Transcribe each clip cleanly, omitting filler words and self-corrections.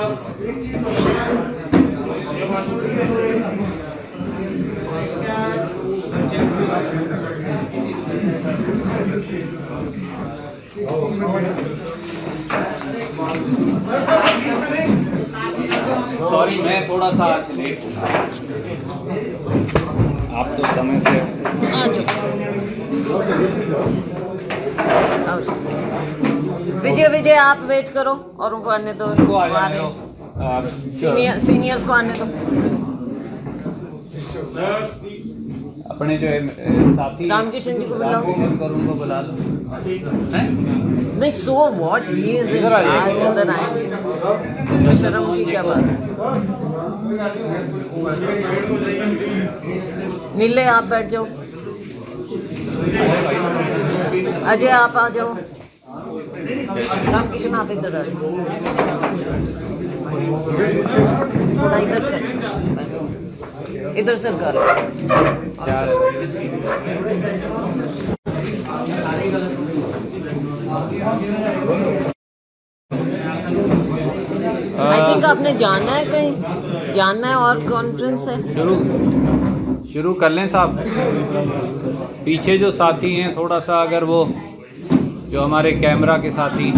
Sorry, मैं थोड़ा सा आज लेट हूँ। आप तो समय से आ जाओ। विजय आप वेट करो और उनको आने दो। उनको आ जाने दो। सीनियर्स को आने दो। अपने जो साथी रामकिशन जी को बुलाओ। उनको बुला लो। नहीं, सो व्हाट, ही इज इधर आएंगे, इसमें शर्म की क्या बात है। नीले आप बैठ जाओ। अजय आप आ जाओ। रामकिशन आप इधर आ जाओ। इधर कर, इधर सर कर। आई थिंक आपने जाना है, कहीं जाना है और कॉन्फ्रेंस है। शुरू कर लें साहब। पीछे जो साथी हैं थोड़ा सा, अगर वो जो हमारे कैमरा के साथी,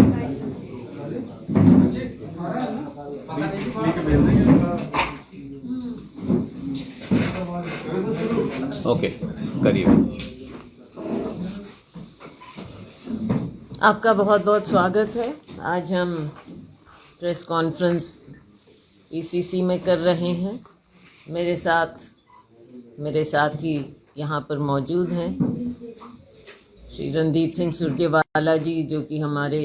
ओके करिए। आपका बहुत बहुत स्वागत है। आज हम प्रेस कॉन्फ्रेंस ईसीसी में कर रहे हैं। मेरे साथी यहाँ पर मौजूद हैं। श्री रणदीप सिंह सुरजेवाला जी, जो कि हमारे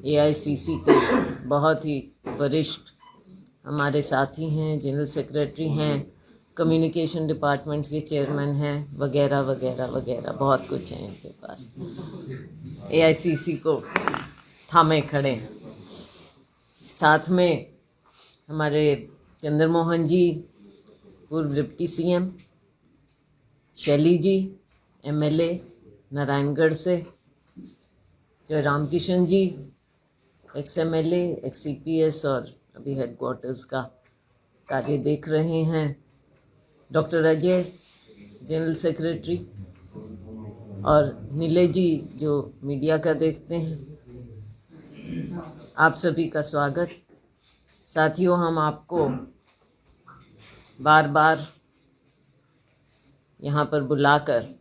एआईसीसी के बहुत ही वरिष्ठ हमारे साथी हैं, जनरल सेक्रेटरी हैं, कम्युनिकेशन डिपार्टमेंट के चेयरमैन हैं, वगैरह वगैरह वगैरह, बहुत कुछ है इनके पास। एआईसीसी को थामे खड़े हैं। साथ में हमारे चंद्रमोहन जी, पूर्व डिप्टी सीएम, शैली जी, एमएलए नारायणगढ़ से, जो रामकिशन जी, एक्स एमएलए, एक्स सीपीएस और अभी हेडक्वार्टर्स का कार्य देख रहे हैं, डॉक्टर अजय, जनरल सेक्रेटरी, और नीले जी, जो मीडिया का देखते हैं। आप सभी का स्वागत। साथियों, हम आपको बार बार यहाँ पर बुलाकर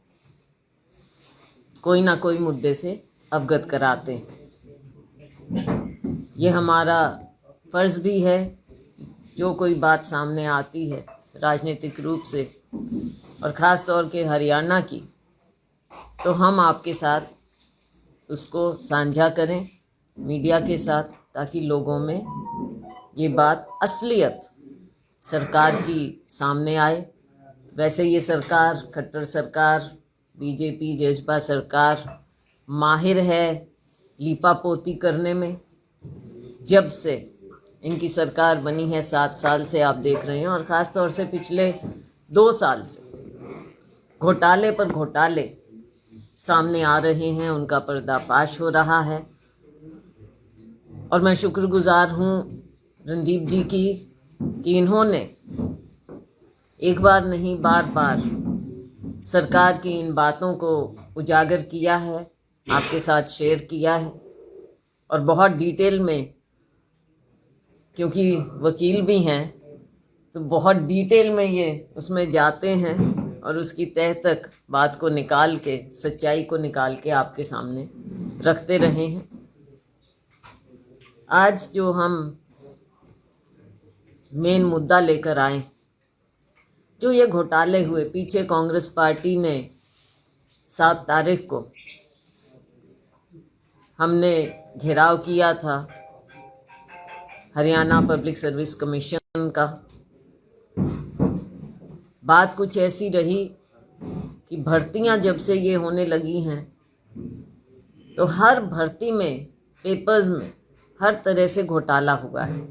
कोई ना कोई मुद्दे से अवगत कराते हैं। ये हमारा फ़र्ज़ भी है। जो कोई बात सामने आती है राजनीतिक रूप से, और ख़ास तौर के हरियाणा की, तो हम आपके साथ उसको साझा करें मीडिया के साथ, ताकि लोगों में ये बात असलियत सरकार की सामने आए। वैसे ये सरकार, खट्टर सरकार, बीजेपी जजपा सरकार माहिर है लीपापोती करने में। जब से इनकी सरकार बनी है 7 साल से आप देख रहे हैं, और ख़ास तौर से पिछले 2 साल से घोटाले पर घोटाले सामने आ रहे हैं, उनका पर्दाफाश हो रहा है। और मैं शुक्रगुजार हूँ रणदीप जी की कि इन्होंने एक बार नहीं बार बार सरकार की इन बातों को उजागर किया है, आपके साथ शेयर किया है, और बहुत डिटेल में, क्योंकि वकील भी हैं तो बहुत डिटेल में ये उसमें जाते हैं और उसकी तह तक बात को निकाल के, सच्चाई को निकाल के आपके सामने रखते रहे हैं। आज जो हम मेन मुद्दा लेकर आए, जो ये घोटाले हुए, पीछे कांग्रेस पार्टी ने 7 तारीख को हमने घेराव किया था हरियाणा पब्लिक सर्विस कमीशन का। बात कुछ ऐसी रही कि भर्तियां जब से ये होने लगी हैं, तो हर भर्ती में, पेपर्स में हर तरह से घोटाला हुआ है।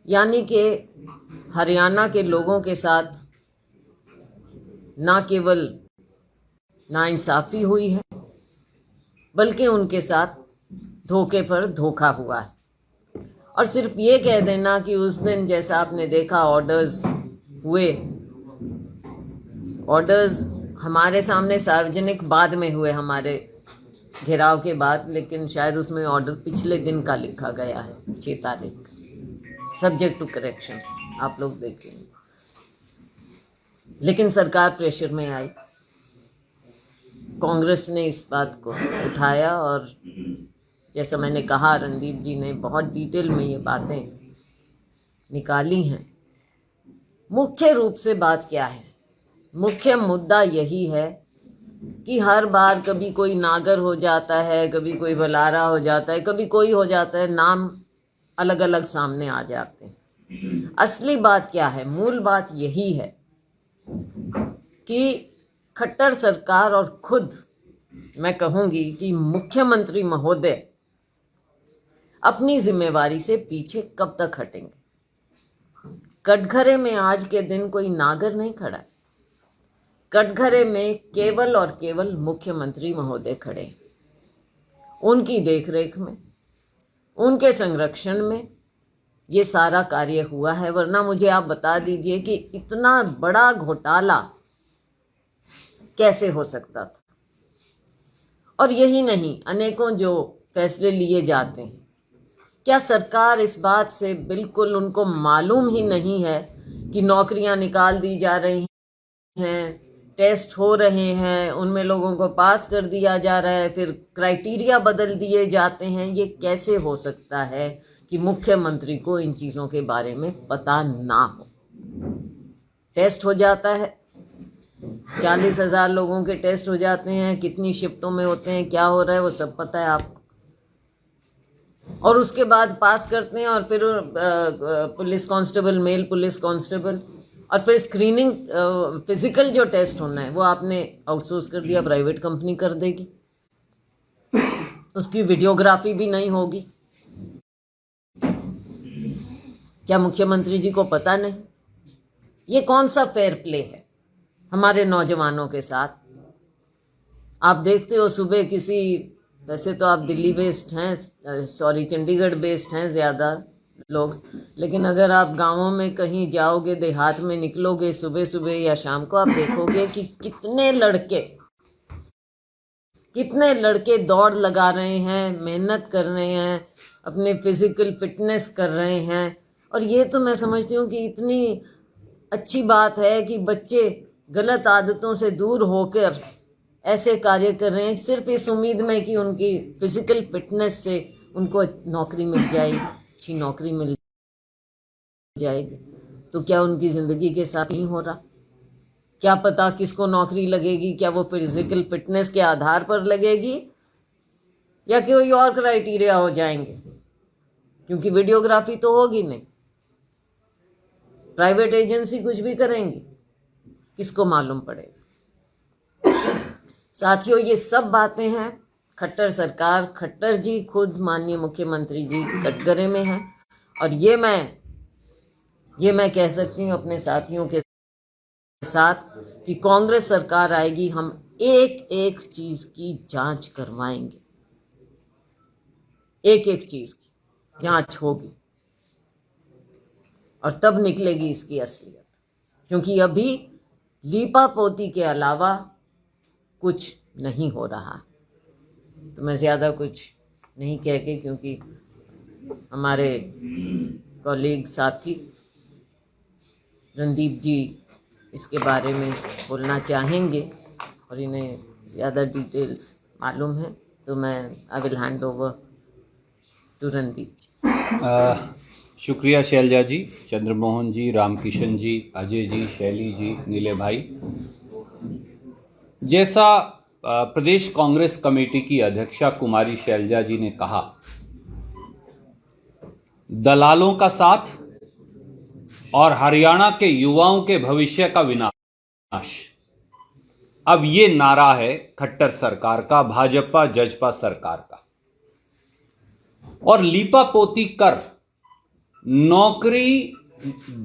यानी कि हरियाणा के लोगों के साथ ना केवल नाइंसाफ़ी हुई है, बल्कि उनके साथ धोखे पर धोखा हुआ है। और सिर्फ ये कह देना कि उस दिन जैसा आपने देखा ऑर्डर्स हुए, ऑर्डर्स हमारे सामने सार्वजनिक बाद में हुए, हमारे घेराव के बाद, लेकिन शायद उसमें ऑर्डर पिछले दिन का लिखा गया है, 6 तारीख, सब्जेक्ट टू करेक्शन, आप लोग देखेंगे। लेकिन सरकार प्रेशर में आई, कांग्रेस ने इस बात को उठाया और जैसा मैंने कहा रणदीप जी ने बहुत डिटेल में ये बातें निकाली हैं। मुख्य रूप से बात क्या है? मुख्य मुद्दा यही है कि हर बार कभी कोई नागर हो जाता है, कभी कोई बलारा हो जाता है, कभी कोई हो जाता है, नाम अलग अलग सामने आ जाते हैं। असली बात क्या है? मूल बात यही है कि खट्टर सरकार और खुद मैं कहूँगी कि मुख्यमंत्री महोदय अपनी जिम्मेवारी से पीछे कब तक हटेंगे? कटघरे में आज के दिन कोई नागर नहीं खड़ा है। कटघरे में केवल और केवल मुख्यमंत्री महोदय खड़े हैं। उनकी देखरेख में, उनके संरक्षण में ये सारा कार्य हुआ है। वरना मुझे आप बता दीजिए कि इतना बड़ा घोटाला कैसे हो सकता था। और यही नहीं, अनेकों जो फैसले लिए जाते हैं, क्या सरकार इस बात से बिल्कुल उनको मालूम ही नहीं है कि नौकरियां निकाल दी जा रही हैं, टेस्ट हो रहे हैं, उनमें लोगों को पास कर दिया जा रहा है, फिर क्राइटेरिया बदल दिए जाते हैं? ये कैसे हो सकता है कि मुख्यमंत्री को इन चीज़ों के बारे में पता ना हो? टेस्ट हो जाता है, 40,000 लोगों के टेस्ट हो जाते हैं, कितनी शिफ्टों में होते हैं, क्या हो रहा है, वो सब पता है आपको। और उसके बाद पास करते हैं और फिर police constable, male police constable, और फिर स्क्रीनिंग फिजिकल जो टेस्ट होना है वो आपने आउटसोर्स कर दिया, प्राइवेट कंपनी कर देगी, उसकी वीडियोग्राफी भी नहीं होगी। क्या मुख्यमंत्री जी को पता नहीं? ये कौन सा फेयर प्ले है हमारे नौजवानों के साथ? आप देखते हो सुबह किसी, वैसे तो आप दिल्ली बेस्ड हैं, सॉरी चंडीगढ़ बेस्ड हैं ज़्यादा लोग, लेकिन अगर आप गांवों में कहीं जाओगे, देहात में निकलोगे सुबह सुबह या शाम को, आप देखोगे कि कितने लड़के दौड़ लगा रहे हैं, मेहनत कर रहे हैं, अपने फिजिकल फिटनेस कर रहे हैं। और ये तो मैं समझती हूँ कि इतनी अच्छी बात है कि बच्चे गलत आदतों से दूर होकर ऐसे कार्य कर रहे हैं सिर्फ इस उम्मीद में कि उनकी फिजिकल फिटनेस से उनको नौकरी मिल जाएगी, अच्छी नौकरी मिल जाएगी। तो क्या उनकी ज़िंदगी के साथ नहीं हो रहा? क्या पता किसको नौकरी लगेगी, क्या वो फिजिकल फिटनेस के आधार पर लगेगी या कोई और क्राइटेरिया हो जाएंगे? क्योंकि वीडियोग्राफी तो होगी नहीं, प्राइवेट एजेंसी कुछ भी करेंगी, किसको मालूम पड़ेगा? साथियों, ये सब बातें हैं। खट्टर सरकार, खट्टर जी खुद माननीय मुख्यमंत्री जी कटघरे में हैं। और ये मैं कह सकती हूँ अपने साथियों के साथ कि कांग्रेस सरकार आएगी, हम एक एक चीज की जांच करवाएंगे, एक एक चीज की जांच होगी और तब निकलेगी इसकी असलियत। क्योंकि अभी लीपा पोती के अलावा कुछ नहीं हो रहा। तो मैं ज़्यादा कुछ नहीं कह के, क्योंकि हमारे कॉलीग साथी रणदीप जी इसके बारे में बोलना चाहेंगे और इन्हें ज़्यादा डिटेल्स मालूम है, तो मैं I will hand over to Randeep ji. शुक्रिया शैलजा जी, चंद्रमोहन जी, रामकिशन जी, अजय जी, शैली जी, नीले भाई। जैसा प्रदेश कांग्रेस कमेटी की अध्यक्षा कुमारी शैलजा जी ने कहा, दलालों का साथ और हरियाणा के युवाओं के भविष्य का विनाश, अब ये नारा है खट्टर सरकार का, भाजपा जजपा सरकार का। और लीपा पोती कर, नौकरी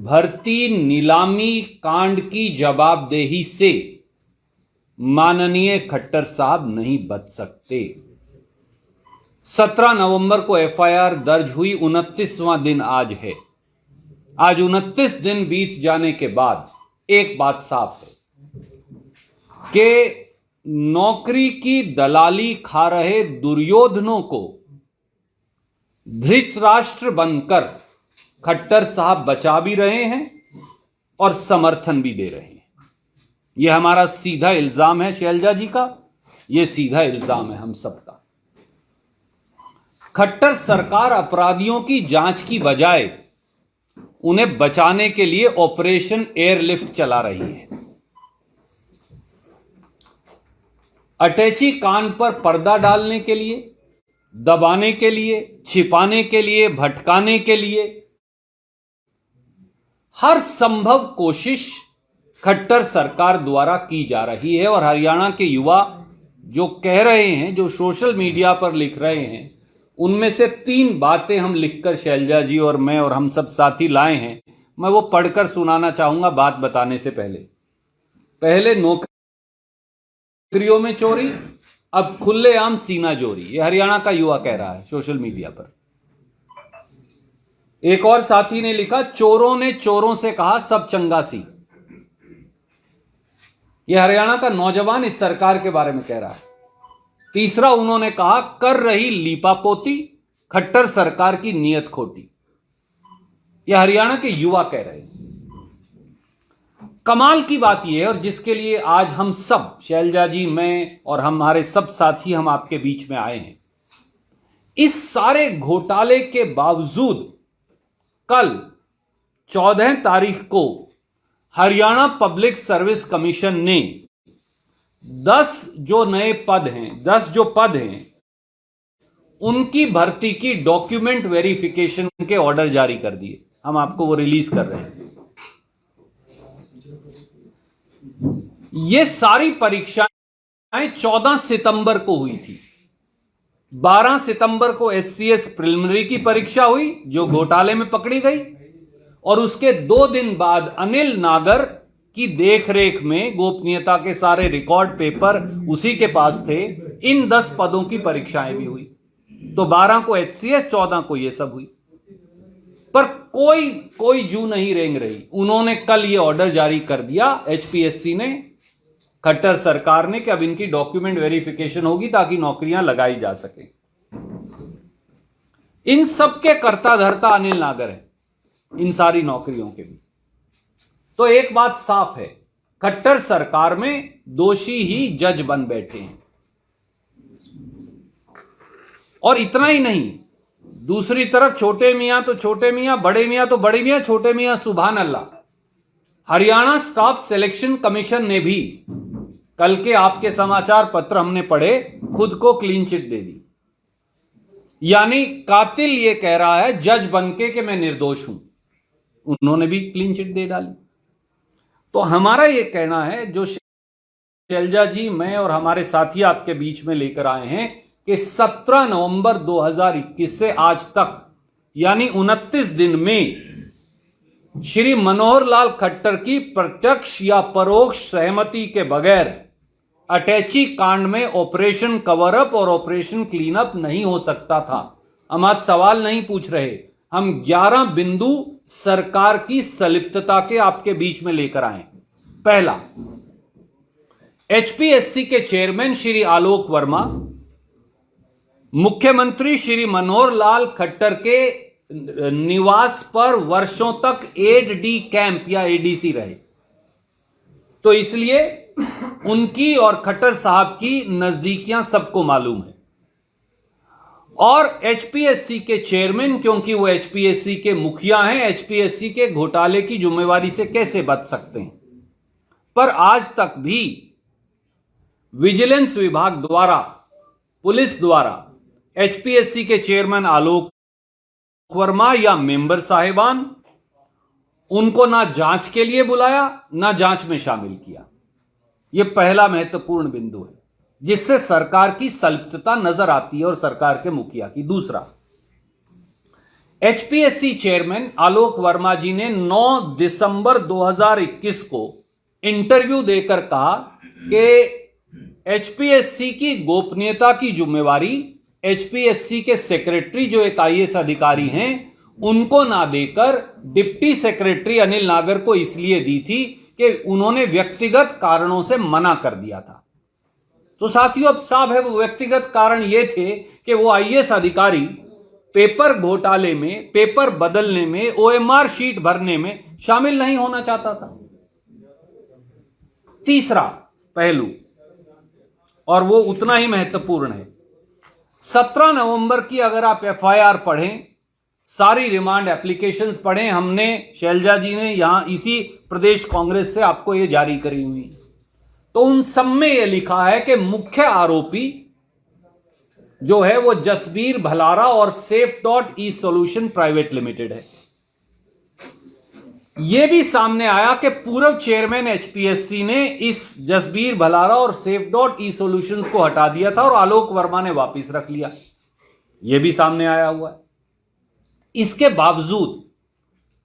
भर्ती नीलामी कांड की जवाबदेही से माननीय खट्टर साहब नहीं बच सकते। 17 नवंबर को एफआईआर दर्ज हुई, 29वां दिन आज है। आज 29 दिन बीत जाने के बाद एक बात साफ है कि नौकरी की दलाली खा रहे दुर्योधनों को धृतराष्ट्र बनकर खट्टर साहब बचा भी रहे हैं और समर्थन भी दे रहे हैं। यह हमारा सीधा इल्जाम है शैलजा जी का, यह सीधा इल्जाम है हम सबका। खट्टर सरकार अपराधियों की जांच की बजाय उन्हें बचाने के लिए ऑपरेशन एयरलिफ्ट चला रही है। अटैची कांड पर पर्दा डालने के लिए, दबाने के लिए, छिपाने के लिए, भटकाने के लिए हर संभव कोशिश खट्टर सरकार द्वारा की जा रही है। और हरियाणा के युवा जो कह रहे हैं, जो सोशल मीडिया पर लिख रहे हैं, उनमें से 3 बातें हम लिखकर शैलजा जी और मैं और हम सब साथी लाए हैं। मैं वो पढ़कर सुनाना चाहूंगा बात बताने से पहले नौकरियों में चोरी, अब खुलेआम सीना जोरी। ये हरियाणा का युवा कह रहा है सोशल मीडिया पर। एक और साथी ने लिखा, चोरों ने चोरों से कहा सब चंगासी। यह हरियाणा का नौजवान इस सरकार के बारे में कह रहा है। तीसरा उन्होंने कहा, कर रही लीपापोती, खट्टर सरकार की नीयत खोटी। यह हरियाणा के युवा कह रहे हैं। कमाल की बात यह है, और जिसके लिए आज हम सब, शैलजा जी, मैं और हमारे सब साथी, हम आपके बीच में आए हैं। इस सारे घोटाले के बावजूद कल 14 तारीख को हरियाणा पब्लिक सर्विस कमीशन ने 10 जो नए पद हैं, 10 जो पद हैं, उनकी भर्ती की डॉक्यूमेंट वेरिफिकेशन के ऑर्डर जारी कर दिए। हम आपको वो रिलीज कर रहे हैं। ये सारी परीक्षाएं 14 सितंबर को हुई थी। 12 सितंबर को एचसीएस प्रिलिमिनरी की परीक्षा हुई जो घोटाले में पकड़ी गई, और उसके 2 दिन बाद अनिल नागर की देखरेख में गोपनीयता के सारे रिकॉर्ड पेपर उसी के पास थे। इन 10 पदों की परीक्षाएं भी हुई। तो 12 को एचसीएस, 14 को ये सब हुई। पर कोई जू नहीं रेंग रही। उन्होंने कल ये ऑर्डर जारी कर दिया, एचपीएससी ने, खट्टर सरकार ने, कि अब इनकी डॉक्यूमेंट वेरिफिकेशन होगी ताकि नौकरियां लगाई जा सके। इन सब के कर्ता धर्ता अनिल नागर है, इन सारी नौकरियों के भी। तो एक बात साफ है, खट्टर सरकार में दोषी ही जज बन बैठे हैं। और इतना ही नहीं, दूसरी तरफ छोटे मियां तो छोटे मियां, बड़े मियां तो बड़े मियां, छोटे मियां सुभान अल्लाह। हरियाणा स्टाफ सिलेक्शन कमीशन ने भी, कल के आपके समाचार पत्र हमने पढ़े, खुद को क्लीन चिट दे दी। यानी कातिल ये कह रहा है जज बनके कि मैं निर्दोष हूं, उन्होंने भी क्लीन चिट दे डाली। तो हमारा ये कहना है, जो शैलजा जी, मैं और हमारे साथी आपके बीच में लेकर आए हैं, कि 17 नवंबर 2021 से आज तक, यानी 29 दिन में श्री मनोहर लाल खट्टर की प्रत्यक्ष या परोक्ष सहमति के बगैर अटैची कांड में ऑपरेशन कवर अप और ऑपरेशन क्लीन अप नहीं हो सकता था। हम आज सवाल नहीं पूछ रहे, हम 11 बिंदु सरकार की संलिप्तता के आपके बीच में लेकर आए। पहला, एचपीएससी के चेयरमैन श्री आलोक वर्मा मुख्यमंत्री श्री मनोहर लाल खट्टर के निवास पर वर्षों तक एड डी कैंप या एडीसी रहे। तो इसलिए उनकी और खट्टर साहब की नजदीकियां सबको मालूम है। और एचपीएससी के चेयरमैन, क्योंकि वो एचपीएससी के मुखिया हैं, एचपीएससी के घोटाले की जिम्मेवारी से कैसे बच सकते हैं। पर आज तक भी विजिलेंस विभाग द्वारा, पुलिस द्वारा एचपीएससी के चेयरमैन आलोक वर्मा या मेंबर साहिबान, उनको ना जांच के लिए बुलाया, ना जांच में शामिल किया। यह पहला महत्वपूर्ण बिंदु है जिससे सरकार की संलिप्तता नजर आती है और सरकार के मुखिया की। दूसरा, एचपीएससी चेयरमैन आलोक वर्मा जी ने 9 दिसंबर 2021 को इंटरव्यू देकर कहा कि एचपीएससी की गोपनीयता की जिम्मेवारी एचपीएससी के सेक्रेटरी जो एक आईएएस अधिकारी हैं उनको ना देकर डिप्टी सेक्रेटरी अनिल नागर को इसलिए दी थी कि उन्होंने व्यक्तिगत कारणों से मना कर दिया था। तो साथियों अब साफ है वो व्यक्तिगत कारण ये थे कि वो आईएएस अधिकारी पेपर घोटाले में, पेपर बदलने में, ओएमआर शीट भरने में शामिल नहीं होना चाहता था। तीसरा पहलू, और वो उतना ही महत्वपूर्ण है, 17 नवंबर की अगर आप एफआईआर पढ़ें, सारी रिमांड एप्लीकेशंस पढ़ें, हमने, शैलजा जी ने यहां इसी प्रदेश कांग्रेस से आपको ये जारी करी हुई, तो उन सब में यह लिखा है कि मुख्य आरोपी जो है वो जसबीर भलारा और safe dot E solution private limited है। यह भी सामने आया कि पूर्व चेयरमैन एचपीएससी ने इस जसबीर भलारा और सेफ डॉट ई सॉल्यूशंस को हटा दिया था और आलोक वर्मा ने वापस रख लिया। यह भी सामने आया हुआ है। इसके बावजूद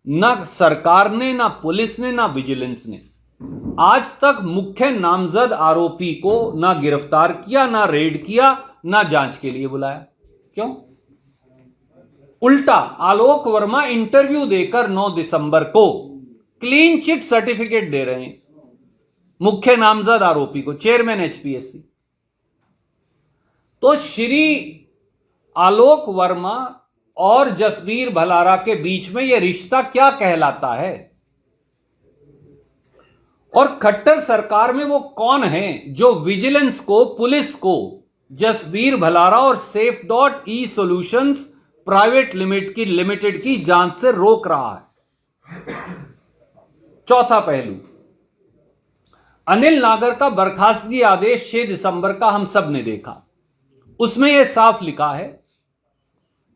ना सरकार ने, ना पुलिस ने, ना विजिलेंस ने आज तक मुख्य नामजद आरोपी को ना गिरफ्तार किया, ना रेड किया, ना जांच के लिए बुलाया। क्यों? उल्टा आलोक वर्मा इंटरव्यू देकर 9 दिसंबर को क्लीन चिट सर्टिफिकेट दे रहे हैं मुख्य नामजद आरोपी को, चेयरमैन एचपीएससी। तो श्री आलोक वर्मा और जसबीर भलारा के बीच में यह रिश्ता क्या कहलाता है? और खट्टर सरकार में वो कौन है जो विजिलेंस को, पुलिस को जसबीर भलारा और safe dot E solutions private limited की जांच से रोक रहा है? चौथा पहलू, अनिल नागर का बर्खास्तगी आदेश 6 दिसंबर का हम सब ने देखा। उसमें यह साफ लिखा है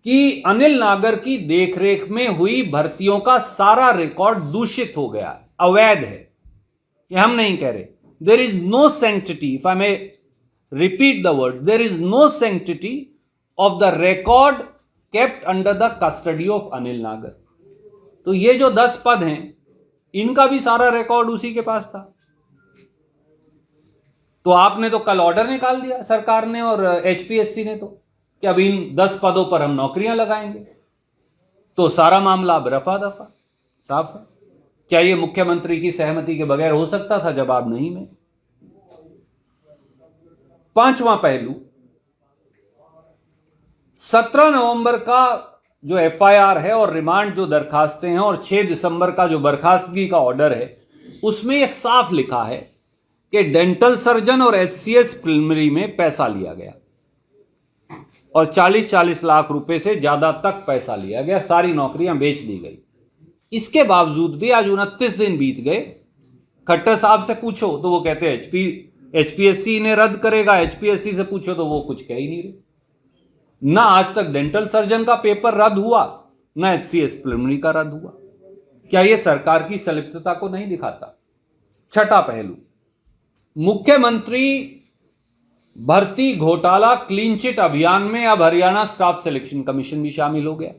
कि अनिल नागर की देखरेख में हुई भर्तियों का सारा रिकॉर्ड दूषित हो गया है, अवैध है। यह हम नहीं कह रहे। There is no sanctity, if I may repeat the word, there is no sanctity of the record kept under the custody of Anil Nagar. तो ये जो 10 पद हैं, इनका भी सारा रिकॉर्ड उसी के पास था। तो आपने तो कल ऑर्डर निकाल दिया, सरकार ने और एचपीएससी ने, तो कि अब इन 10 पदों पर हम नौकरियां लगाएंगे। तो सारा मामला अब रफा दफा साफ है। क्या यह मुख्यमंत्री की सहमति के बगैर हो सकता था? जवाब नहीं में। पांचवां पहलू, 17 नवंबर का जो एफआईआर है और रिमांड जो दरखास्तें हैं और 6 दिसंबर का जो बर्खास्तगी का ऑर्डर है, उसमें यह साफ लिखा है कि डेंटल सर्जन और एचसीएस प्रिलिमिनरी में पैसा लिया गया और 40-40 लाख रुपए से ज्यादा तक पैसा लिया गया, सारी नौकरियां बेच दी गई। इसके बावजूद भी आज 29 दिन बीत गए। खट्टर साहब से पूछो तो वो कहते हैं एचपीएससी ने रद्द करेगा, एचपीएससी से पूछो तो वो कुछ कह ही नहीं रहे। ना आज तक डेंटल सर्जन का पेपर रद्द हुआ, ना एचसीएस प्रिलिमिनरी का रद्द हुआ। क्या यह सरकार की संलिप्तता को नहीं दिखाता? छठा पहलू, मुख्यमंत्री भर्ती घोटाला क्लीन चिट अभियान में अब हरियाणा स्टाफ सिलेक्शन कमीशन भी शामिल हो गया।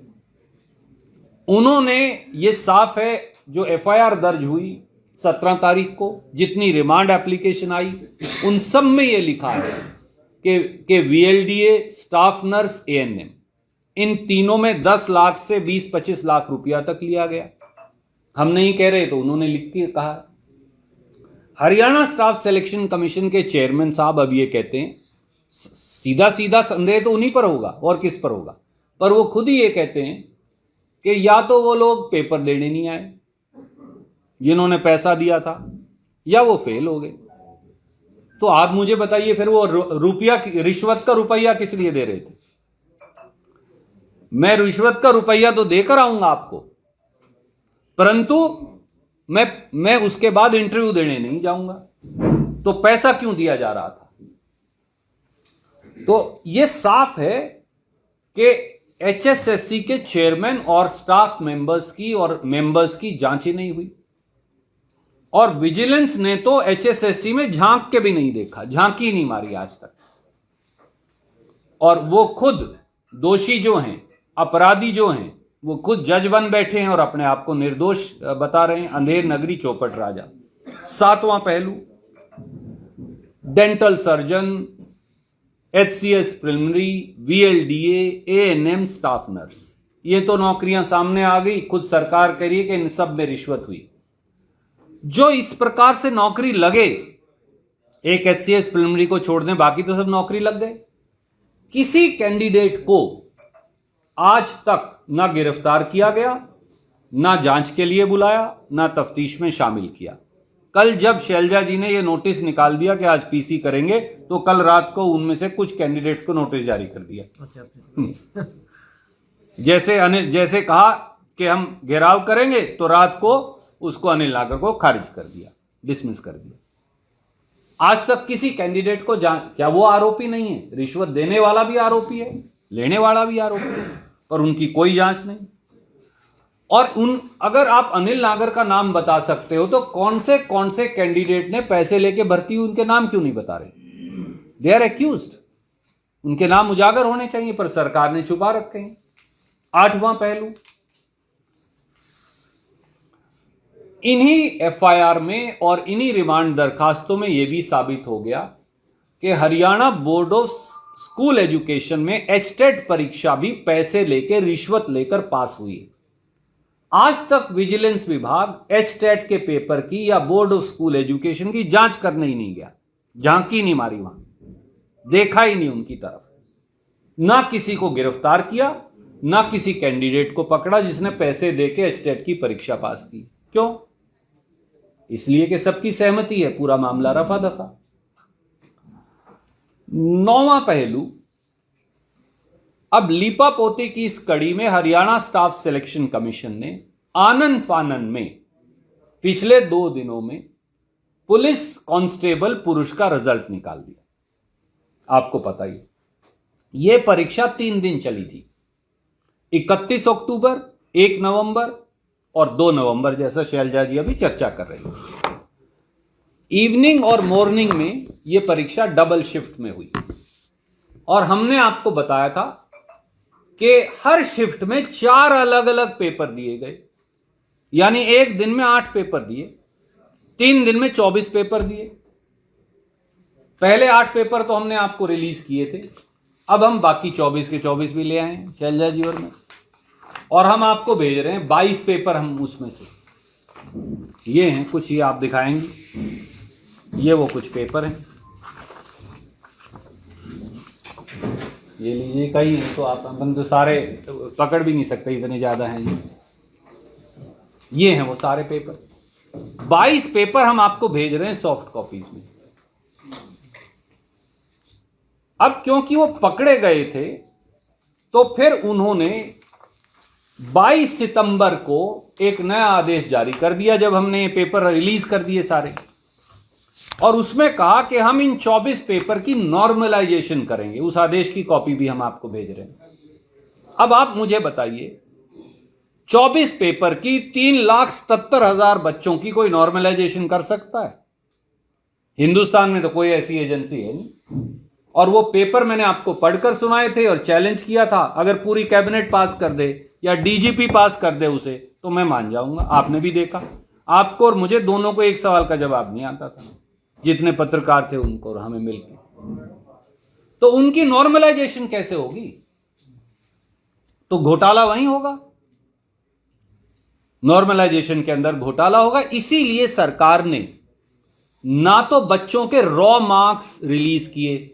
उन्होंने, ये साफ है, जो एफआईआर दर्ज हुई 17 तारीख को, जितनी रिमांड एप्लीकेशन आई, उन सब में यह लिखा है कि वीएलडीए, स्टाफ नर्स, एएनएम, इन तीनों में 10 लाख से 20-25 लाख रुपया तक लिया गया। हम नहीं कह रहे, तो उन्होंने लिख के कहा। हरियाणा स्टाफ सिलेक्शन कमीशन के चेयरमैन साहब अब ये कहते हैं, सीधा सीधा संदेह तो उन्हीं पर होगा और किस पर होगा, पर वो खुद ही ये कहते हैं कि या तो वो लोग पेपर देने नहीं आए जिन्होंने पैसा दिया था, या वो फेल हो गए। तो आप मुझे बताइए फिर वो रिश्वत का रुपया किस लिए दे रहे थे? मैं रिश्वत का रुपया तो देकर आऊंगा आपको, परंतु मैं उसके बाद इंटरव्यू देने नहीं जाऊंगा। तो पैसा क्यों दिया जा रहा था? तो यह साफ है कि एचएसएससी के चेयरमैन और स्टाफ मेंबर्स की जांच ही नहीं हुई, और विजिलेंस ने तो एचएसएससी में झांक के भी नहीं देखा, झांकी नहीं मारी आज तक। और वो खुद दोषी जो हैं, अपराधी जो हैं, वो खुद जज बन बैठे हैं और अपने आप को निर्दोष बता रहे हैं। अंधेर नगरी चौपट राजा। 7वां पहलू, dental surgeon, HCS preliminary, VLDA, ANM staff nurse, ये तो नौकरियां सामने आ गई। खुद सरकार कह रही है कि इन सब में रिश्वत हुई। जो इस प्रकार से नौकरी लगे, एक HCS प्रिलिमिनरी को छोड़ दें, बाकी तो सब नौकरी लग गए। किसी कैंडिडेट को आज तक ना गिरफ्तार किया गया, ना जांच के लिए बुलाया, ना तफ्तीश में शामिल किया। कल जब शैलजा जी ने यह नोटिस निकाल दिया कि आज पीसी करेंगे, तो कल रात को उनमें से कुछ कैंडिडेट्स को नोटिस जारी कर दिया। अच्छा। जैसे कहा कि हम घेराव करेंगे, तो रात को उसको अनिल नागर को खारिज कर दिया, डिसमिस कर दिया। आज तक किसी कैंडिडेट को क्या वो आरोपी नहीं है? रिश्वत देने वाला भी आरोपी है, लेने वाला भी आरोपी है, पर उनकी कोई जांच नहीं। और अगर आप अनिल नागर का नाम बता सकते हो, तो कौन से कैंडिडेट ने पैसे लेके भर्ती हुई, उनके नाम क्यों नहीं बता रहे? दे आर एक्यूज्ड, उनके नाम उजागर होने चाहिए, पर सरकार ने छुपा रखे हैं। 8वां पहलू, इन्हीं FIR में और इन्हीं रिमांड दरखास्तों में यह भी साबित हो गया कि Haryana board of school education में HTET परीक्षा भी पैसे लेकर, रिश्वत लेकर पास हुई। आज तक विजिलेंस विभाग HTET के पेपर की या बोर्ड ऑफ स्कूल एजुकेशन की जांच करने ही नहीं गया, झांकी नहीं मारी वहां, देखा ही नहीं उनकी तरफ। ना किसी को गिरफ्तार किया, ना किसी कैंडिडेट को पकड़ा जिसने पैसे देके HTET की परीक्षा पास की। क्यों? इसलिए कि सबकी सहमति है, पूरा मामला रफा दफा। 9वां पहलू, अब लीपा पोती की इस कड़ी में हरियाणा स्टाफ सिलेक्शन कमीशन ने आनन फानन में पिछले 2 दिनों में पुलिस कांस्टेबल पुरुष का रिजल्ट निकाल दिया। आपको पता ही, यह परीक्षा 3 दिन चली थी, 31 अक्टूबर, 1 नवंबर और 2 नवंबर, जैसा शैलजा जी अभी चर्चा कर रहे हैं। इवनिंग और मॉर्निंग में यह परीक्षा डबल शिफ्ट में हुई, और हमने आपको बताया था कि हर शिफ्ट में 4 अलग अलग पेपर दिए गए, यानी एक दिन में 8 पेपर दिए, 3 दिन में 24 पेपर दिए। पहले 8 पेपर तो हमने आपको रिलीज किए थे, अब हम बाकी 24 के 24 भी ले आए हैं शैलजा जी और मैं, और हम आपको भेज रहे हैं 22 पेपर। हम उसमें से ये हैं कुछ, ये आप दिखाएंगे, ये वो कुछ पेपर हैं, ये लीजिए। कई हैं तो अपन तो सारे पकड़ भी नहीं सकते, इतने ज्यादा हैं ये हैं वो सारे पेपर। 22 पेपर हम आपको भेज रहे हैं सॉफ्ट कॉपीज में। अब क्योंकि वो पकड़े गए थे, तो फिर उन्होंने 22 सितंबर को एक नया आदेश जारी कर दिया, जब हमने ये पेपर रिलीज कर दिए सारे, और उसमें कहा कि हम इन 24 पेपर की नॉर्मलाइजेशन करेंगे। उस आदेश की कॉपी भी हम आपको भेज रहे हैं। अब आप मुझे बताइए, 24 पेपर की 3,77,000 बच्चों की कोई नॉर्मलाइजेशन कर सकता है? हिंदुस्तान में तो कोई ऐसी एजेंसी है नहीं। और वो पेपर मैंने आपको पढ़कर सुनाए थे और चैलेंज किया था, अगर पूरी कैबिनेट पास कर दे या DGP पास कर दे उसे, तो मैं मान जाऊंगा। आपने भी देखा, आपको और मुझे दोनों को एक सवाल का जवाब नहीं आता था, जितने पत्रकार थे उनको और हमें मिलकर। तो उनकी नॉर्मलाइजेशन कैसे होगी? तो घोटाला वहीं होगा, नॉर्मलाइजेशन के अंदर घोटाला होगा। इसीलिए सरकार ने ना तो बच्चों के रॉ मार्क्स रिलीज किए।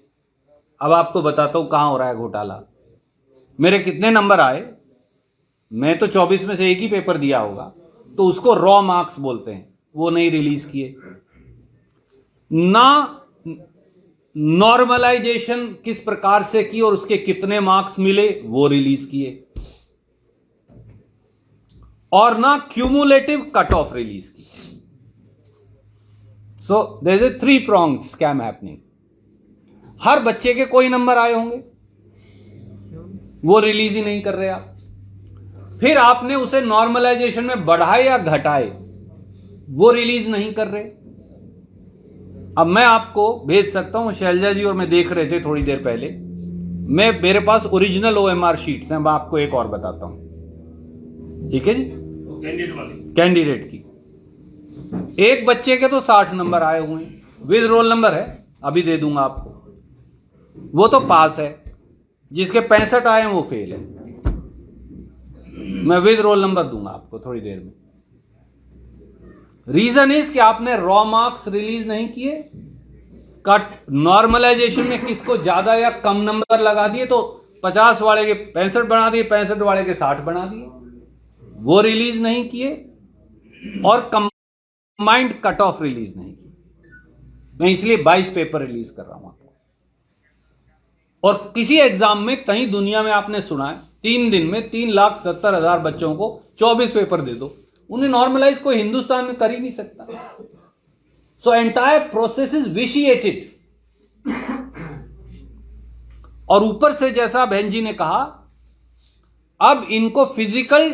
अब आपको बताता हूं कहां हो रहा है घोटाला। मेरे कितने नंबर आए, मैं तो 24 में से एक ही पेपर दिया होगा, तो उसको रॉ मार्क्स बोलते हैं, वो नहीं रिलीज किए। ना नॉर्मलाइजेशन किस प्रकार से की और उसके कितने मार्क्स मिले, वो रिलीज किए। और ना क्यूमुलेटिव कट ऑफ रिलीज की। So there is a 3-pronged scam happening. हर बच्चे के कोई नंबर आए होंगे, वो रिलीज ही नहीं कर रहे आप। फिर आपने उसे नॉर्मलाइजेशन में बढ़ाए या घटाए, वो रिलीज नहीं कर रहे। अब मैं आपको भेज सकता हूं, शैलजा जी और मैं देख रहे थे थोड़ी देर पहले, मेरे पास ओरिजिनल OMR शीट्स हैं। मैं आपको एक और बताता हूं, ठीक है जी, कैंडिडेट की। एक बच्चे के तो 60 नंबर आए हुए हैं, विद रोल नंबर है, अभी दे दूंगा आपको। वो तो पास है, जिसके 65 आए हैं वो फेल है। मैं विद रोल नंबर दूंगा आपको थोड़ी देर में। रीजन इज कि आपने रॉ मार्क्स रिलीज नहीं किए, कट नॉर्मलाइजेशन में किसको ज्यादा या कम नंबर लगा दिए, तो 50 वाले के 65 बना दिए, 65 वाले के 60 बना दिए, वो रिलीज नहीं किए, और कंबाइंड कट ऑफ रिलीज नहीं किए। मैं इसलिए 22 पेपर रिलीज कर रहा हूं आपको। और किसी एग्जाम में कहीं दुनिया में आपने सुना है 3 दिन में 3,70,000 बच्चों को 24 पेपर दे दो? उन्हें नॉर्मलाइज कोई हिंदुस्तान में कर ही नहीं सकता। So entire process is vitiated. और ऊपर से जैसा बहन जी ने कहा, अब इनको फिजिकल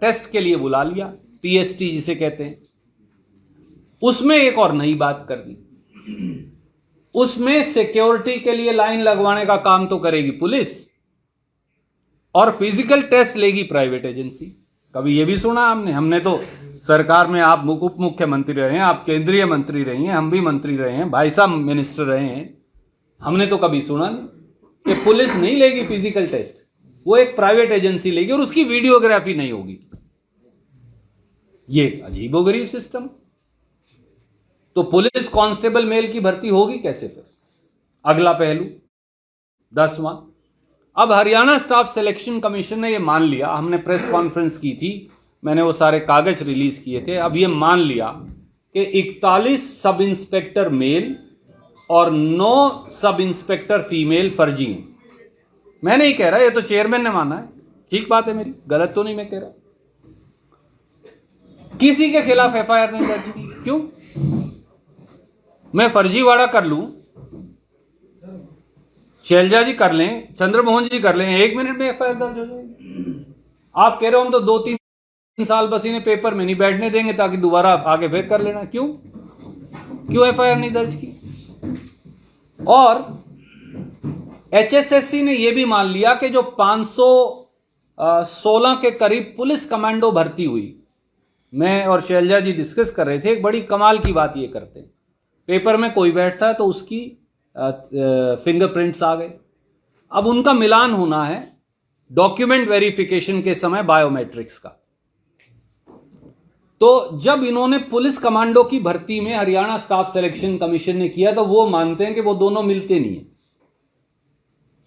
टेस्ट के लिए बुला लिया, पीएसटी जिसे कहते हैं। उसमें एक और नई बात कर दी, उसमें सिक्योरिटी के लिए लाइन लगवाने का काम तो करेगी पुलिस, और फिजिकल टेस्ट लेगी प्राइवेट एजेंसी। कभी यह भी सुना हमने तो सरकार में, आप उप मुख्यमंत्री रहे हैं, आप केंद्रीय मंत्री रही हैं, हम भी मंत्री रहे हैं, भाई साहब मिनिस्टर रहे हैं, हमने तो कभी सुना नहीं कि पुलिस नहीं लेगी फिजिकल टेस्ट, वो एक प्राइवेट एजेंसी लेगी और उसकी वीडियोग्राफी नहीं होगी। ये अजीबोगरीब सिस्टम। तो पुलिस कांस्टेबल मेल की भर्ती होगी कैसे फिर? अगला पहलू 10वां। अब हरियाणा स्टाफ सिलेक्शन कमीशन ने यह मान लिया, हमने प्रेस कॉन्फ्रेंस की थी, मैंने वो सारे कागज रिलीज किए थे, अब ये मान लिया कि 41 सब इंस्पेक्टर मेल और 9 सब इंस्पेक्टर फीमेल फर्जी हैं। मैं नहीं कह रहा, ये तो चेयरमैन ने माना है, ठीक बात है मेरी, गलत तो नहीं मैं कह रहा। किसी के खिलाफ एफआईआर नहीं दर्ज की, क्यों? मैं फर्जीवाड़ा कर लूं, शैलजा जी कर लें, चंद्रमोहन जी कर लें, 1 मिनट में एफआईआर दर्ज हो जाएगी। आप कह रहे हो हम तो 2-3 साल बस इन्हें पेपर में नहीं बैठने देंगे ताकि दोबारा आगे फिर कर लेना, क्यों एफआईआर नहीं दर्ज की? और एचएसएससी ने यह भी मान लिया कि जो 516 के करीब पुलिस कमांडो भर्ती हुई, मैं और शैलजा जी डिस्कस कर रहे थे, एक बड़ी कमाल की बात ये करते हैं, पेपर में कोई बैठता है तो उसकी फिंगरप्रिंट्स आ गए। अब उनका मिलान होना है डॉक्यूमेंट वेरिफिकेशन के समय बायोमेट्रिक्स का। तो जब इन्होंने पुलिस कमांडो की भर्ती में हरियाणा स्टाफ सिलेक्शन कमीशन ने किया, तो वो मानते हैं कि वो दोनों मिलते नहीं है।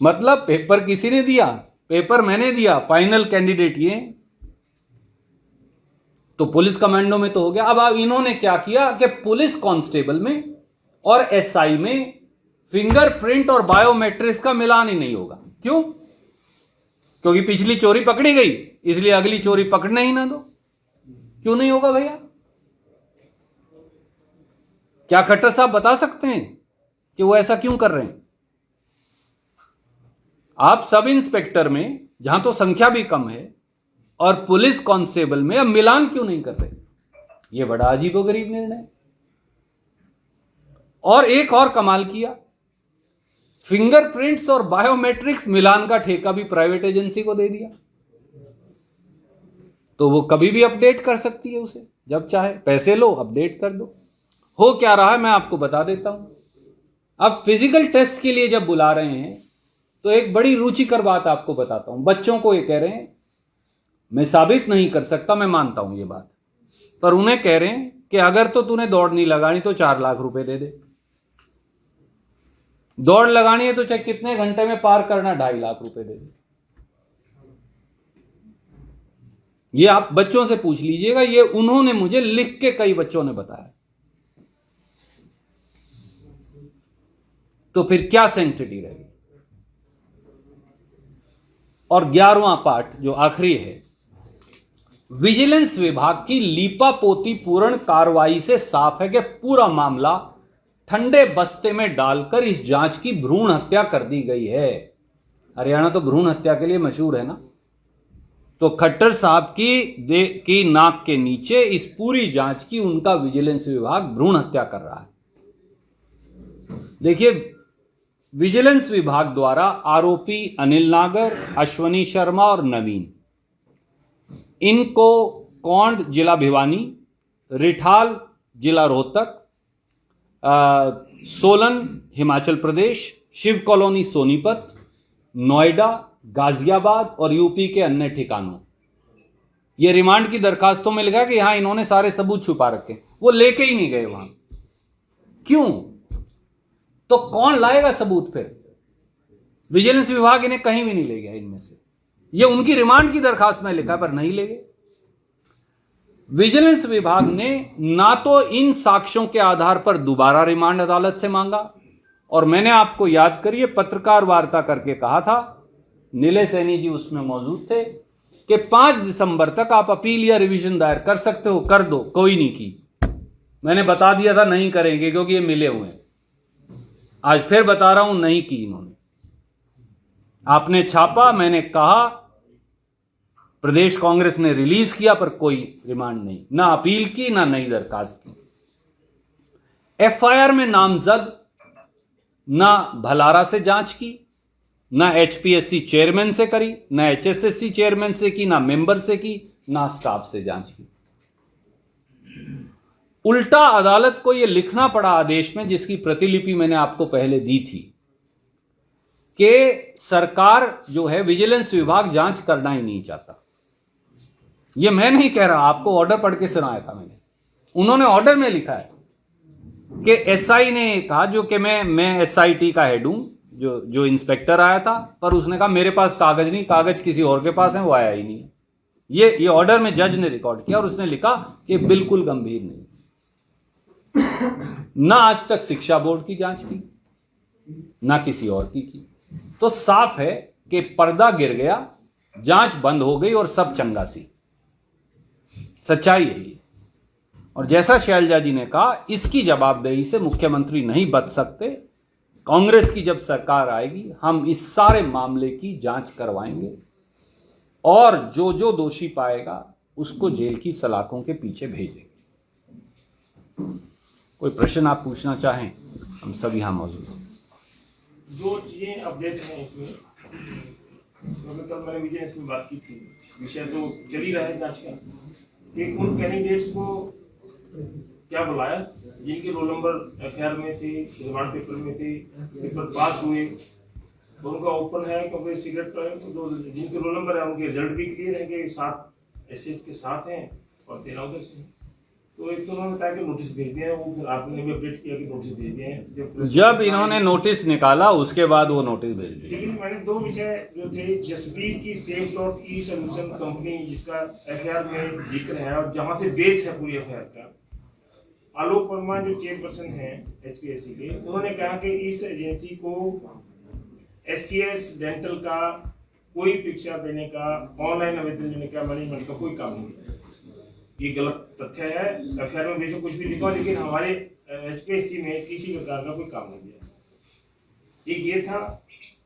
मतलब पेपर किसी ने दिया, पेपर मैंने दिया, फाइनल कैंडिडेट ये, तो पुलिस कमांडो में तो हो गया। अब इन्होंने क्या किया कि पुलिस कांस्टेबल में और एसआई में फिंगरप्रिंट और बायोमेट्रिक्स का मिलान ही नहीं होगा। क्यों? क्योंकि पिछली चोरी पकड़ी गई, इसलिए अगली चोरी पकड़ने ही ना दो। क्यों नहीं होगा भैया? क्या खट्टर साहब बता सकते हैं कि वो ऐसा क्यों कर रहे हैं? आप सब इंस्पेक्टर में, जहां तो संख्या भी कम है, और पुलिस कांस्टेबल में अब मिलान क्यों नहीं कर रहे? यह बड़ा अजीबोगरीब निर्णय। और एक और कमाल किया, फिंगरप्रिंट्स और बायोमेट्रिक्स मिलान का ठेका भी प्राइवेट एजेंसी को दे दिया। तो वो कभी भी अपडेट कर सकती है उसे, जब चाहे पैसे लो अपडेट कर दो। हो क्या रहा है मैं आपको बता देता हूं। अब फिजिकल टेस्ट के लिए जब बुला रहे हैं तो एक बड़ी रुचिकर बात आपको बताता हूं। बच्चों को ये कह रहे हैं, मैं साबित नहीं कर सकता, मैं मानता हूं ये बात, पर उन्हें कह रहे हैं कि अगर तो तूने दौड़ नहीं लगानी तो 4 लाख रुपए दे दे, दौड़ लगानी है तो चाहे कितने घंटे में पार करना 2.5 लाख रुपए दे दे। ये आप बच्चों से पूछ लीजिएगा, ये उन्होंने मुझे लिख के कई बच्चों ने बताया। तो फिर क्या सैंक्टिटी रहेगी? और 11वां पार्ट जो आखिरी है, विजिलेंस विभाग की लीपापोती पूर्ण कार्रवाई से साफ है कि पूरा मामला ठंडे बस्ते में डालकर इस जांच की भ्रूण हत्या कर दी गई है। हरियाणा तो भ्रूण हत्या के लिए मशहूर है ना। तो खट्टर साहब की नाक के नीचे इस पूरी जांच की उनका विजिलेंस विभाग भ्रूण हत्या कर रहा है। देखिए, विजिलेंस विभाग द्वारा आरोपी अनिल नागर, अश्वनी शर्मा और नवीन, इनको कौंड जिला भिवानी, रिठाल जिला रोहतक, सोलन हिमाचल प्रदेश शिव कॉलोनी सोनीपत, नोएडा, गाजियाबाद और यूपी के अन्य ठिकानों। ये रिमांड की दरखास्तों में लिखा कि यहां इन्होंने सारे सबूत छुपा रखे, वो लेके ही नहीं गए वहां। क्यों? तो कौन लाएगा सबूत फिर? विजिलेंस विभाग इन्हें कहीं भी नहीं ले गया इनमें से। ये उनकी रिमांड की दरखास्त में लिखा पर नहीं ले गए। विजिलेंस विभाग ने ना तो इन साक्ष्यों के आधार पर दोबारा रिमांड अदालत से मांगा, और मैंने आपको याद करिए पत्रकार वार्ता करके कहा था, नीले सैनी जी उसमें मौजूद थे, कि 5 दिसंबर तक आप अपील या रिवीजन दायर कर सकते हो, कर दो। कोई नहीं की। मैंने बता दिया था नहीं करेंगे क्योंकि ये मिले हुए हैं। आज फिर बता रहा हूं, नहीं की इन्होंने। आपने छापा, मैंने कहा, प्रदेश कांग्रेस ने रिलीज किया, पर कोई रिमांड नहीं, ना अपील की ना नई दरखास्त की। एफआईआर में नामजद ना भलारा से जांच की, ना एचपीएससी चेयरमैन से करी, ना एचएसएससी चेयरमैन से की, ना मेंबर से की, ना स्टाफ से जांच की। उल्टा अदालत को यह लिखना पड़ा आदेश में, जिसकी प्रतिलिपि मैंने आपको पहले दी थी, कि सरकार जो है, विजिलेंस विभाग जांच करना ही नहीं चाहता। यह मैं नहीं कह रहा, आपको ऑर्डर पढ़ के सुनाया था मैंने। उन्होंने ऑर्डर में लिखा है कि एसआई ने कहा, जो कि मैं एसआईटी का हेड हूं, जो इंस्पेक्टर आया था, पर उसने कहा मेरे पास कागज नहीं, कागज किसी और के पास है, वो आया ही नहीं है। ये ऑर्डर में जज ने रिकॉर्ड किया, और उसने लिखा कि बिल्कुल गंभीर नहीं। ना आज तक शिक्षा बोर्ड की जांच की, ना किसी और की। तो साफ है कि पर्दा गिर गया, जांच बंद हो गई और सब चंगा सी। सच्चाई है ये। और जैसा शैलजा जी ने कहा, इसकी जवाबदेही से मुख्यमंत्री नहीं बच सकते। कांग्रेस की जब सरकार आएगी, हम इस सारे मामले की जांच करवाएंगे, और जो जो दोषी पाएगा उसको जेल की सलाखों के पीछे भेजेंगे। कोई प्रश्न आप पूछना चाहें, हम सब यहां मौजूद हैं। जो चीजें अपडेट हैं इसमें, क्योंकि कल मैंने विजिलेंस में बात की थी, विषय तो चल ही रहा है जांच का, कि उन कैंडिडेट्स को क्या बुलाया जिनके रोल नंबर एफआईआर में थे, रिमांड पेपर में थे, पेपर पास हुए, तो उनका ओपन है, क्योंकि सीक्रेट तो जिनके रोल नंबर है उनके रिजल्ट भी क्लियर है कि 7 एसएस के साथ हैं और 13 उधर से। तो एक तो उन्होंने बताया कि नोटिस भेज दिए हैं, वो फिर आपने भी अपडेट किया कि नोटिस भेज दिए हैं। जब इन्होंने नोटिस निकाला उसके बाद वो नोटिस भेज दिया। लेकिन मैंने 2 विषय जो थे, जसबीर की सेफ.ई सॉल्यूशन कंपनी जिसका एफआईआर में जिक्र है और जहां से बेस है पूरी एफआईआर का, आलोक वर्मा जो चेयरपर्सन है एचपीएससी के, उन्होंने कहा कि इस एजेंसी को एससीएस डेंटल का कोई परीक्षा देने का, ऑनलाइन आवेदन देने का, मैनेजमेंट का कोई काम नहीं है। ये गलत तथ्य है। एफआईआर में बेशक कुछ भी लिखा, लेकिन हमारे एचपीएससी में किसी प्रकार का कोई काम नहीं दिया। एक ये था।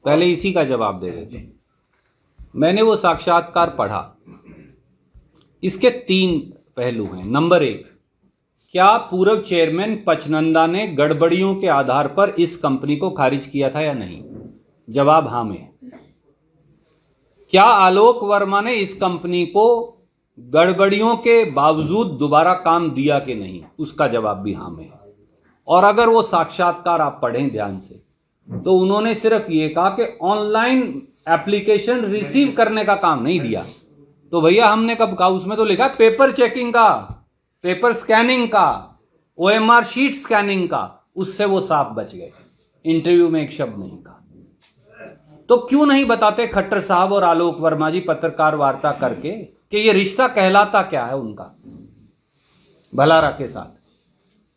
पहले इसी का जवाब दे रहे थे। मैंने वो साक्षात्कार पढ़ा। इसके 3 पहलू हैं। नंबर 1, क्या पूर्व चेयरमैन पचनंदा ने गड़बड़ियों के आधार पर इस कंपनी को खारिज किया था या नहीं? जवाब हाँ में। क्या आलोक वर्मा ने इस कंपनी को गड़बड़ियों के बावजूद दोबारा काम दिया कि नहीं? उसका जवाब भी हाँ में। और अगर वो साक्षात्कार आप पढ़ें ध्यान से, तो उन्होंने सिर्फ ये कहा कि ऑनलाइन एप्लीकेशन रिसीव करने का काम नहीं दिया। तो भैया हमने कब कहा? उसमें तो लिखा पेपर चेकिंग का, पेपर स्कैनिंग का, ओएमआर शीट स्कैनिंग का। उससे वो साफ बच गए। इंटरव्यू में एक शब्द नहीं कहा। तो क्यों नहीं बताते खट्टर साहब और आलोक वर्मा जी पत्रकार वार्ता करके कि ये रिश्ता कहलाता क्या है उनका भलारा के साथ?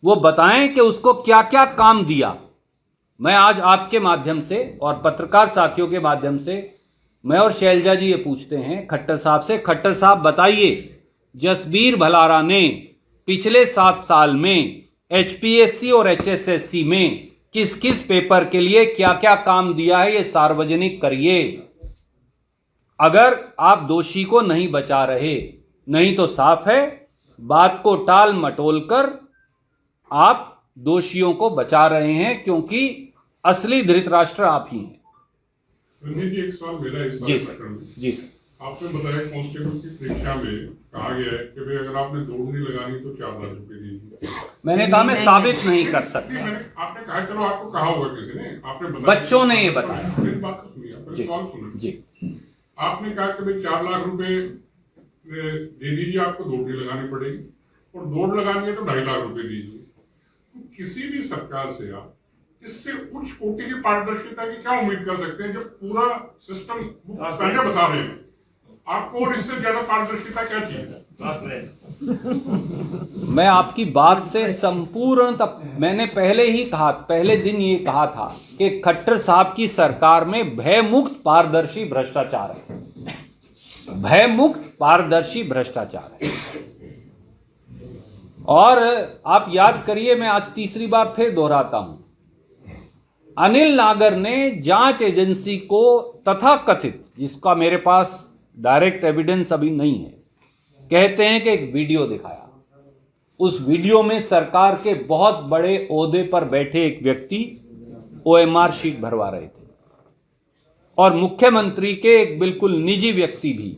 वो बताएं कि उसको क्या क्या काम दिया। मैं आज आपके माध्यम से और पत्रकार साथियों के माध्यम से, मैं और शैलजा जी ये पूछते हैं खट्टर साहब से, खट्टर साहब बताइए, जसबीर भलारा ने पिछले 7 साल में एचपीएससी और एचएसएससी में किस किस पेपर के लिए क्या क्या काम दिया है, ये सार्वजनिक करिए। अगर आप दोषी को नहीं बचा रहे, नहीं तो साफ है बात को टाल मटोल कर आप दोषियों को बचा रहे हैं, क्योंकि असली धृतराष्ट्र आप ही हैं। जी एक सवाल मेरा इस जी सर। जी सर। आपने बताया कांस्टेबल की परीक्षा में कहा गया है कि भाई अगर आपने दौड़ नहीं लगानी तो 4 लाख रुपए दीजिए। मैंने कहा मैं साबित नहीं कर सकता। आपने कहा, चलो आपको कहा होगा किसी ने, आपने बताया, बच्चों ने ये बताया। मेरी बात तो सुनिए, पहले सवाल सुनिए। जी, आपने कहा कि भाई 4 लाख रुपए दे दीजिए, आपको दौड़ नहीं लगानी पड़ेगी, और दौड़ लगानी है तो 2.5 लाख रुपए दीजिए। तो किसी भी सरकार से आप इससे उच्च कोटि की पारदर्शिता की क्या उम्मीद कर सकते हैं, जब पूरा सिस्टम पहले बता रहे हैं आपको, और इससे ज्यादा पारदर्शिता क्या चाहिए? मैं आपकी बात से संपूर्ण, मैंने पहले ही कहा, पहले दिन ये कहा था कि खट्टर साहब की सरकार में भयमुक्त पारदर्शी भ्रष्टाचार है, भयमुक्त पारदर्शी भ्रष्टाचार है। और आप याद करिए, मैं आज तीसरी बार फिर दोहराता हूं, अनिल नागर ने जांच एजेंसी को तथाकथित, जिसका मेरे पास डायरेक्ट एविडेंस अभी नहीं है, कहते हैं कि एक वीडियो दिखाया। उस वीडियो में सरकार के बहुत बड़े ओहदे पर बैठे एक व्यक्ति ओएमआर शीट भरवा रहे थे, और मुख्यमंत्री के एक बिल्कुल निजी व्यक्ति भी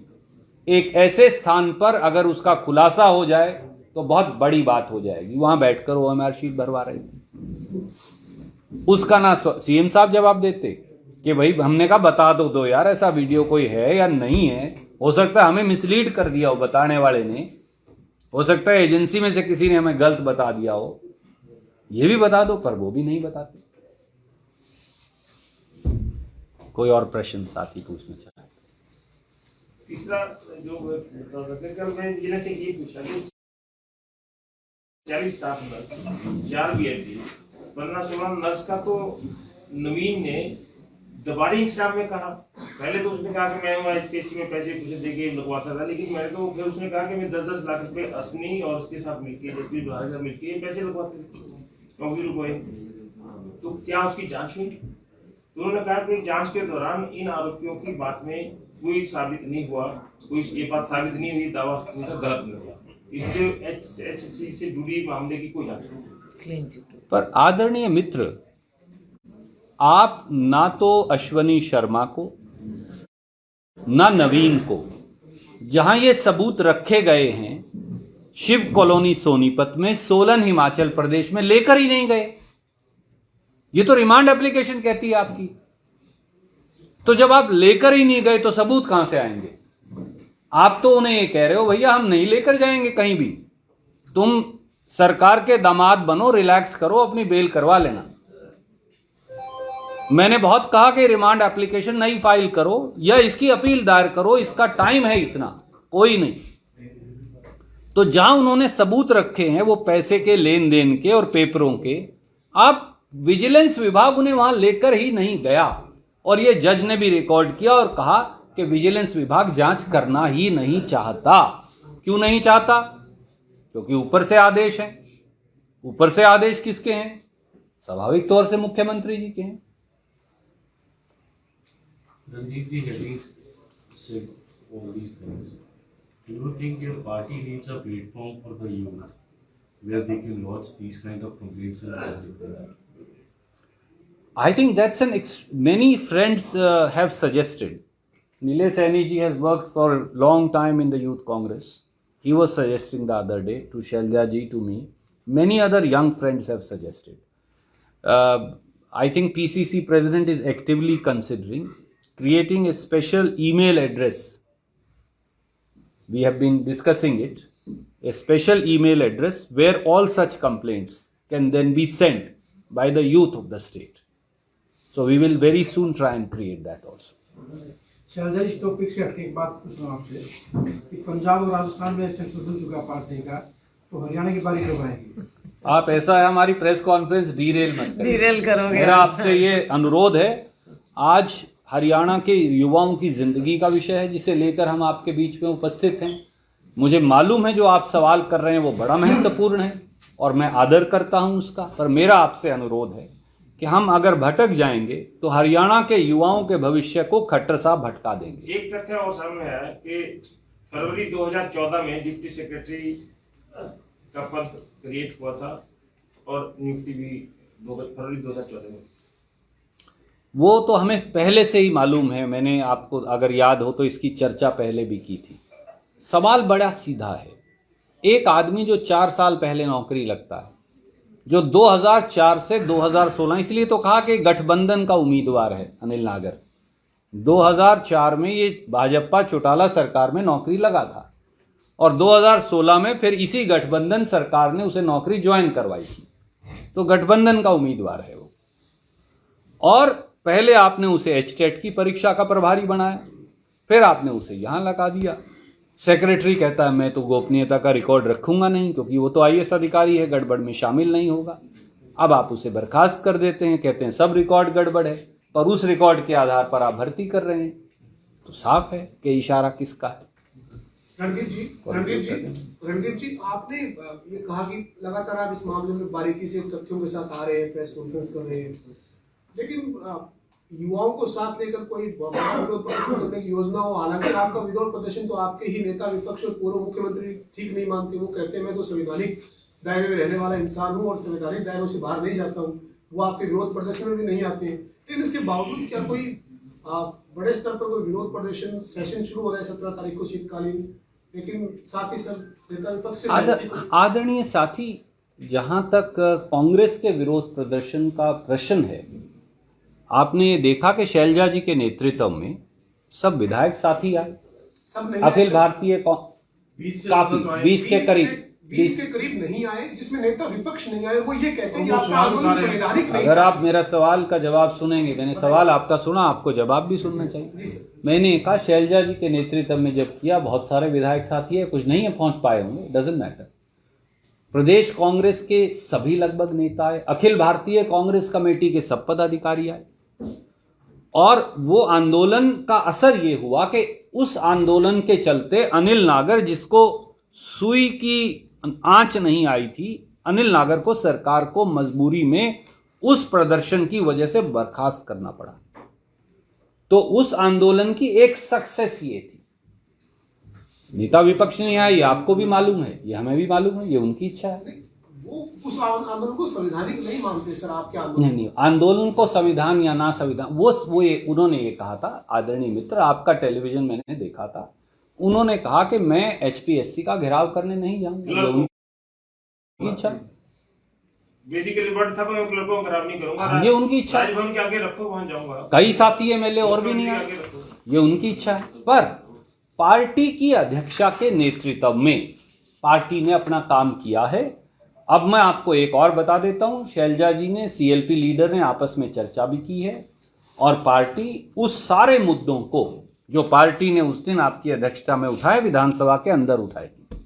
एक ऐसे स्थान पर अगर उसका खुलासा हो जाए तो बहुत बड़ी बात हो जाएगी, वहां बैठकर ओएमआर शीट भरवा रहे थे। उसका ना सीएम साहब जवाब देते कि भाई, हमने कहा बता दो यार, ऐसा वीडियो कोई है या नहीं है, हो सकता है हमें मिसलीड कर दिया हो बताने वाले ने, हो सकता है एजेंसी में से किसी ने हमें गलत बता दिया हो, ये भी बता दो, पर वो भी नहीं बताते। कोई और प्रश्न साथी पूछना चाहते? तीसरा जो मैं जिले से ये पूछा कि 40 स्टाफ नर्स, 4 बीएडी, 15-16 नर्स का तो नवीन ने दबाड़ी एग्जाम में कहा। पहले तो उसने कहा कि मैं वहाँ एचपीएससी में पैसे देके लगवाता था, लेकिन मैंने तो फिर उसने कहा कि मैं 10-10 लाख रुपए अश्विनी और उसके साथ मिलकर, जसप्रीत बुहारी का मिलकर पैसे लगवाते थे, नौकरी रुकवाई। तो क्या उसकी जांच हुई? तो उन्होंने कहा कि जांच के दौरान इन आरोपियों की बात में कोई साबित नहीं हुआ, कोई ये बात साबित नहीं हुई, दावा उनका गलत नहीं हुआ, इसलिए एचएससी से जुड़ी मामले की कोई जांच नहीं। पर आदरणीय मित्र, आप ना तो अश्वनी शर्मा को ना नवीन को, जहां ये सबूत रखे गए हैं शिव कॉलोनी सोनीपत में, सोलन हिमाचल प्रदेश में, लेकर ही नहीं गए। ये तो रिमांड एप्लीकेशन कहती है आपकी। तो जब आप लेकर ही नहीं गए तो सबूत कहां से आएंगे? आप तो उन्हें ये कह रहे हो, भैया हम नहीं लेकर जाएंगे कहीं भी, तुम सरकार के दामाद बनो, रिलैक्स करो, अपनी बेल करवा लेना। मैंने बहुत कहा कि रिमांड एप्लीकेशन नहीं फाइल करो या इसकी अपील दायर करो, इसका टाइम है इतना, कोई नहीं। तो जहां उन्होंने सबूत रखे हैं वो पैसे के लेन देन के और पेपरों के, अब विजिलेंस विभाग उन्हें वहां लेकर ही नहीं गया, और ये जज ने भी रिकॉर्ड किया और कहा कि विजिलेंस विभाग जांच करना ही नहीं चाहता। क्यों नहीं चाहता? क्योंकि ऊपर से आदेश है। ऊपर से आदेश किसके हैं? स्वाभाविक तौर से मुख्यमंत्री जी के हैं। Ranjit ji, having said all these things, do you think your party needs a platform for the youth where they can lodge these kind of complaints in public? I think that's many friends have suggested. Nilesh Saini ji has worked for a long time in the Youth Congress. He was suggesting the other day to Shailja ji, to me. Many other young friends have suggested. I think PCC president is actively considering creating a special email address. We have been discussing it. A special email address where all such complaints can then be sent by the youth of the state. So we will very soon try and create that also. Selja, इस topic से हटके एक बात पूछना आपसे कि पंजाब और राजस्थान में सेक्टर बन चुका पार्टी का, तो हरियाणा की बारी कब आएगी? आप ऐसा है, हमारी प्रेस कॉन्फ्रेंस डीरेल मत करिए। डीरेल करोगे? मेरा आपसे ये अनुरोध है। आज हरियाणा के युवाओं की जिंदगी का विषय है जिसे लेकर हम आपके बीच में उपस्थित हैं। मुझे मालूम है जो आप सवाल कर रहे हैं वो बड़ा महत्वपूर्ण है और मैं आदर करता हूं उसका, पर मेरा आपसे अनुरोध है कि हम अगर भटक जाएंगे तो हरियाणा के युवाओं के भविष्य को खट्टर साहब भटका देंगे। एक तथ्य और सामने आया कि फरवरी 2014 में डिप्टी सेक्रेटरी का पद क्रिएट हुआ था और नियुक्ति भी फरवरी 2014 में। वो तो हमें पहले से ही मालूम है, मैंने आपको अगर याद हो तो इसकी चर्चा पहले भी की थी। सवाल बड़ा सीधा है। एक आदमी जो 4 साल पहले नौकरी लगता है, जो 2004 से 2016, इसलिए तो कहा कि गठबंधन का उम्मीदवार है अनिल नागर। 2004 में ये भाजपा चौटाला सरकार में नौकरी लगा था और 2016 में फिर इसी गठबंधन सरकार ने उसे नौकरी ज्वाइन करवाई थी, तो गठबंधन का उम्मीदवार है वो। और पहले आपने उसे एचटेट की परीक्षा का प्रभारी बनाया, फिर आपने उसे यहां लगा दिया। सेक्रेटरी कहता है मैं तो गोपनीयता का रिकॉर्ड रखूंगा नहीं, क्योंकि वो तो आईएएस अधिकारी है, गड़बड़ में शामिल नहीं होगा। अब आप उसे बर्खास्त कर देते हैं, कहते हैं सब रिकॉर्ड गड़बड़ है, पर उस रिकॉर्ड के आधार पर आप भर्ती कर रहे हैं। तो साफ है कि इशारा किसका है। रणदीप जी, आपने ये कहा कि लगातार आप इस मामले में बारीकी से तथ्यों के साथ आ रहे हैं, प्रेस कॉन्फ्रेंस कर रहे हैं, लेकिन युवाओं को साथ लेकर कोई विरोध प्रदर्शन करने की योजना हो। हालांकि आपका विरोध प्रदर्शन तो आपके ही नेता विपक्ष और पूर्व मुख्यमंत्री ठीक नहीं मानते। वो कहते हैं मैं तो संवैधानिक दायरे में रहने वाला इंसान हूँ और संवैधानिक दायरों से बाहर नहीं जाता हूँ। वो आपके विरोध प्रदर्शन में भी नहीं आते हैं, लेकिन इसके बावजूद क्या कोई बड़े स्तर पर कोई विरोध प्रदर्शन सेशन शुरू हो रहा है 17 तारीख को शीतकालीन, लेकिन साथ ही सर नेता विपक्ष से आदरणीय साथी, जहां तक कांग्रेस के विरोध प्रदर्शन का प्रश्न है, आपने देखा कि शैलजा जी के नेतृत्व में सब विधायक साथी आए, सब नहीं अखिल भारतीय काफी 20 के करीब नहीं आए, जिसमें नेता विपक्ष नहीं आए। वो ये कहते हैं कि आपका आंदोलन संवैधानिक नहीं। अगर आप मेरा सवाल का जवाब सुनेंगे, मैंने सवाल आपका सुना, आपको जवाब भी सुनना चाहिए। मैंने कहा शैलजा जी के नेतृत्व में जब किया, बहुत सारे विधायक साथी है, कुछ नहीं है पहुंच पाए होंगे, डजंट मैटर। प्रदेश कांग्रेस के सभी लगभग नेता आए, अखिल भारतीय कांग्रेस कमेटी के सब पदाधिकारी आए, और वो आंदोलन का असर ये हुआ कि उस आंदोलन के चलते अनिल नागर, जिसको सुई की आंच नहीं आई थी, अनिल नागर को सरकार को मजबूरी में उस प्रदर्शन की वजह से बर्खास्त करना पड़ा। तो उस आंदोलन की एक सक्सेस ये थी। नेता विपक्ष नहीं आया, ये आपको भी मालूम है, ये हमें भी मालूम है, ये उनकी इच्छा है। वो उस आंदोलन को संवैधानिक नहीं मानते सर, आपके आंदोलन नहीं, आंदोलन को संविधान या ना संविधान, वो उन्होंने ये कहा था, आदरणीय मित्र, आपका टेलीविजन मैंने देखा था, उन्होंने कहा कि मैं एचपीएससी का घेराव करने नहीं जाऊंगा। इच्छा बेसिकली वर्ड था, मैं क्लबों को खराब नहीं करूंगा, ये उनकी इच्छा है। राजभवन के आगे रखो, वहां जाऊंगा। कई साथी एमएलए और भी नहीं आए, ये उनकी इच्छा है। पर पार्टी की अध्यक्षा के नेतृत्व में पार्टी ने अपना काम किया है। अब मैं आपको एक और बता देता हूं, शैलजा जी ने, सीएलपी लीडर ने आपस में चर्चा भी की है, और पार्टी उस सारे मुद्दों को जो पार्टी ने उस दिन आपकी अध्यक्षता में उठाए, विधानसभा के अंदर उठाएगी,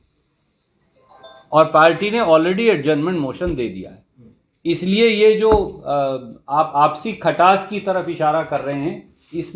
और पार्टी ने ऑलरेडी एडजर्नमेंट मोशन दे दिया है। इसलिए ये जो आप आपसी खटास की तरफ इशारा कर रहे हैं, इसमें